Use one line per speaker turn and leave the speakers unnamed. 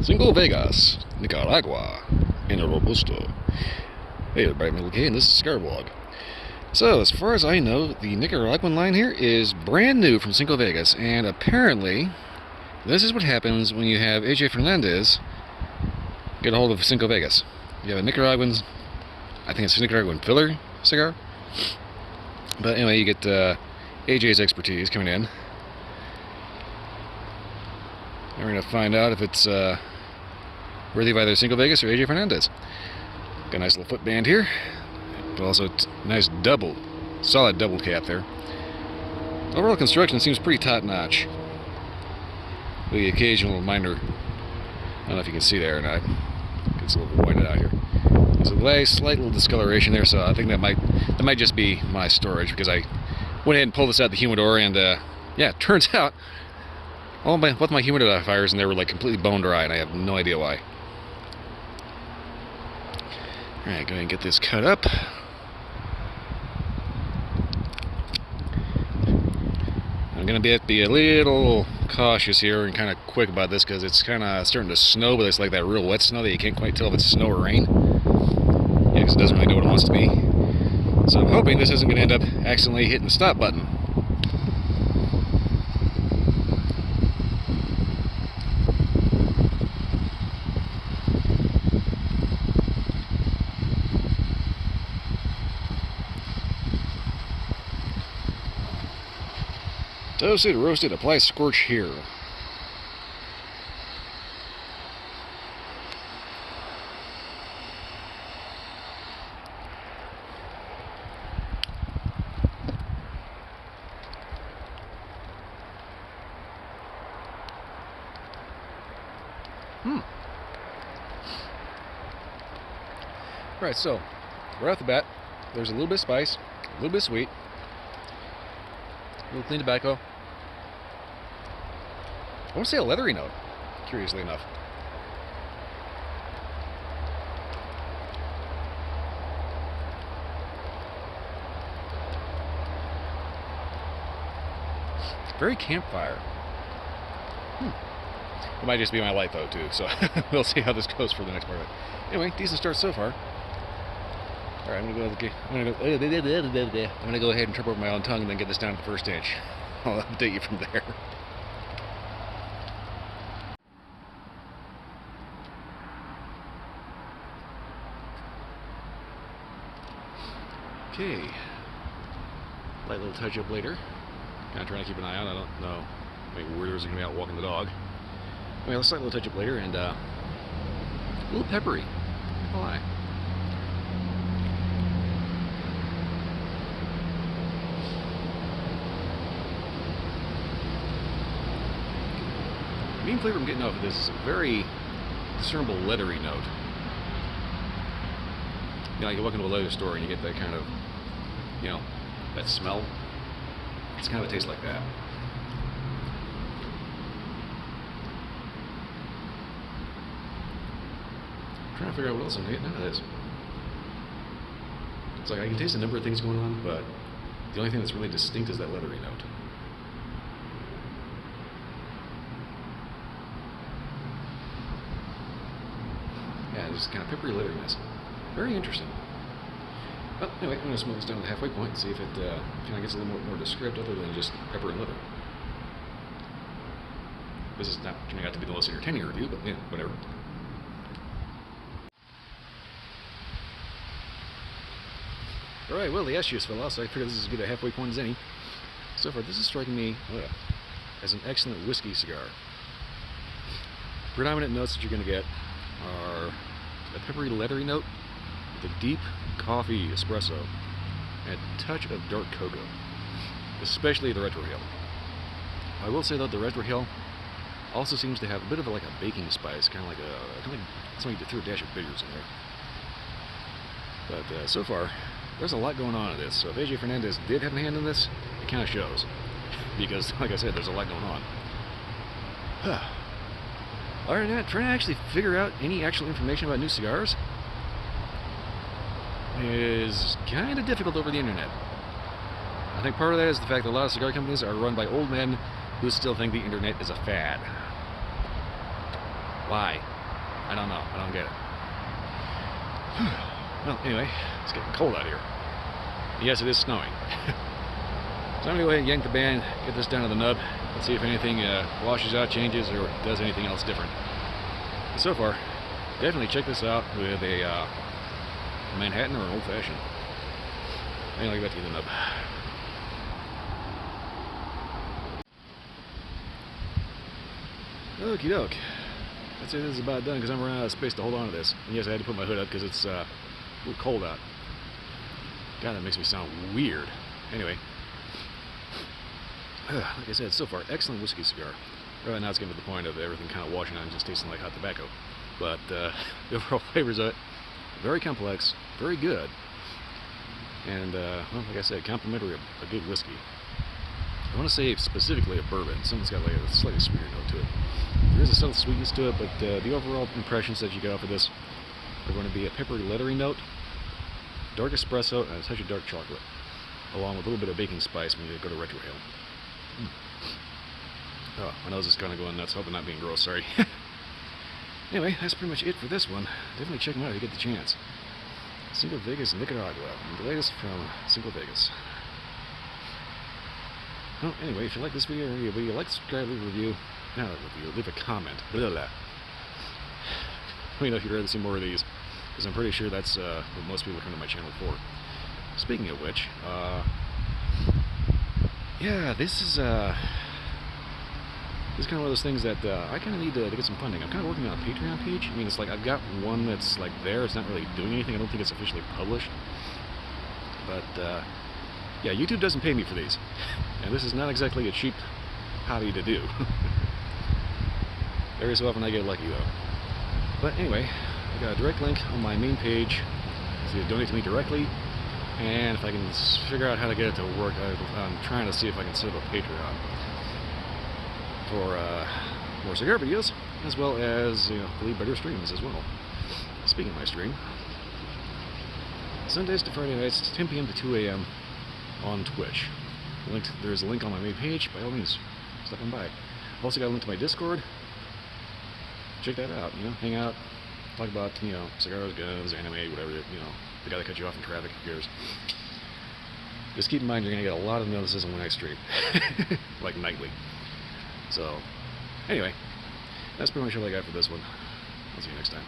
Cinco Vegas, Nicaragua, in a Robusto. Hey everybody, I'm Michael and this is Cigar Vlog. So, as far as I know, the Nicaraguan line here is brand new from Cinco Vegas, and apparently, this is what happens when you have AJ Fernandez get a hold of Cinco Vegas. You have a Nicaraguan, I think it's a Nicaraguan filler cigar. But anyway, you get AJ's expertise coming in. And we're going to find out if it's worthy of either Cinco Vegas or AJ Fernandez. Got a nice little foot band here. But also a nice solid double cap there. Overall construction seems pretty top-notch. With the occasional minor, I don't know if you can see there or not. It's a little whited out here. There's a slight little discoloration there, so I think that might just be my storage, because I went ahead and pulled this out the humidor, and yeah, it turns out both my humidifiers and they were like completely bone dry, and I have no idea why. Alright, go ahead and get this cut up. I'm going to be a little cautious here and kind of quick about this, because it's kind of starting to snow, but it's like that real wet snow that you can't quite tell if it's snow or rain. Yeah, because it doesn't really know what it wants to be. So I'm hoping this isn't going to end up accidentally hitting the stop button. Toasted, roasted, apply scorch here. Alright, so right off the bat, there's a little bit of spice, a little bit of sweet, a little clean tobacco. I want to say a leathery note, curiously enough. Very campfire. It might just be my light though too, so we'll see how this goes for the next part of it. Anyway, decent start so far. Alright, I'm gonna go ahead and trip over my own tongue and then get this down to the first inch. I'll update you from there. Okay, light little touch up later. Kind of trying to keep an eye on. I don't know. Maybe weirdos are gonna be out walking the dog. Anyway, let's light a little touch up later, and a little peppery. Oh, lie. The main flavor I'm getting off of this is a very discernible leathery note. You know, you walk into a leather store and you get that kind of, you know, that smell. It's kind of a taste like that. I'm trying to figure out what else I'm getting out of this. It's like I can taste a number of things going on, but the only thing that's really distinct is that leathery note. Yeah, just kind of peppery leatheriness. Very interesting. Well, anyway, I'm going to smoke this down to the halfway point and see if it kind of gets a little more descriptive other than just pepper and leather. This is not turning out to be the most entertaining review, but yeah, whatever. Alright, well, the ash juice fell off, so I figured this is as good a halfway point as any. So far, this is striking me as an excellent whiskey cigar. Predominant notes that you're going to get are a peppery, leathery note with a deep coffee espresso and a touch of dark cocoa, especially the retrohale. I will say though, the retrohale also seems to have a bit of like a baking spice, kind of like something to throw a dash of bitters in there. But so far, there's a lot going on in this. So if AJ Fernandez did have a hand in this, it kind of shows, because like I said, there's a lot going on. Other than that, trying to actually figure out any actual information about new cigars is kind of difficult over the internet. I think part of that is the fact that a lot of cigar companies are run by old men who still think the internet is a fad. Why? I don't know. I don't get it. Well, anyway, it's getting cold out here. Yes, it is snowing. So anyway, yank the band, get this down to the nub. Let's see if anything washes out, changes, or does anything else different. But so far, definitely check this out with a Manhattan or an old-fashioned. Anyway, back to the nub. Okie doke. I'd say this is about done because I'm running out of space to hold on to this. And yes, I had to put my hood up because it's a little cold out. God, that makes me sound weird. Anyway, like I said, so far, excellent whiskey cigar. Right now it's getting to the point of everything kind of washing out and just tasting like hot tobacco. But the overall flavors of it, very complex, very good. And, well, like I said, complimentary of a good whiskey. I want to say specifically a bourbon. Something's got like a slightly sweeter note to it. There is a subtle sweetness to it, but the overall impressions that you get off of this are going to be a peppery leathery note, dark espresso, and a touch of dark chocolate, along with a little bit of baking spice when you go to retrohale. Oh, my nose is kind of going nuts. Hope I'm not being gross, sorry. Anyway, that's pretty much it for this one. Definitely check them out if you get the chance. Cigar Vegas, Nicaragua, and the latest from Cigar Vegas. Well, anyway, if you like this video, subscribe, leave a review. Not a review, leave a comment. Blah, blah. Let me know if you'd rather see more of these, because I'm pretty sure that's what most people come to my channel for. Speaking of which, yeah, this is kind of one of those things that I kind of need to get some funding. I'm kind of working on a Patreon page. I mean, it's like I've got one that's like there. It's not really doing anything. I don't think it's officially published. But yeah, YouTube doesn't pay me for these, and this is not exactly a cheap hobby to do. Every so often I get lucky though. But anyway, I got a direct link on my main page to donate to me directly. And if I can figure out how to get it to work, I'm trying to see if I can set up a Patreon for more cigar videos, as well as, you know, hopefully better streams as well. Speaking of my stream, Sundays to Friday nights, 10 p.m. to 2 a.m. on Twitch. There's a link on my main page. By all means, stop on by. I've also got a link to my Discord. Check that out. You know, hang out, talk about, you know, cigars, guns, anime, whatever. You know, the guy that cut you off in traffic, who cares? Just keep in mind, you're gonna get a lot of notices when I stream, like nightly. So, anyway, that's pretty much all I got for this one. I'll see you next time.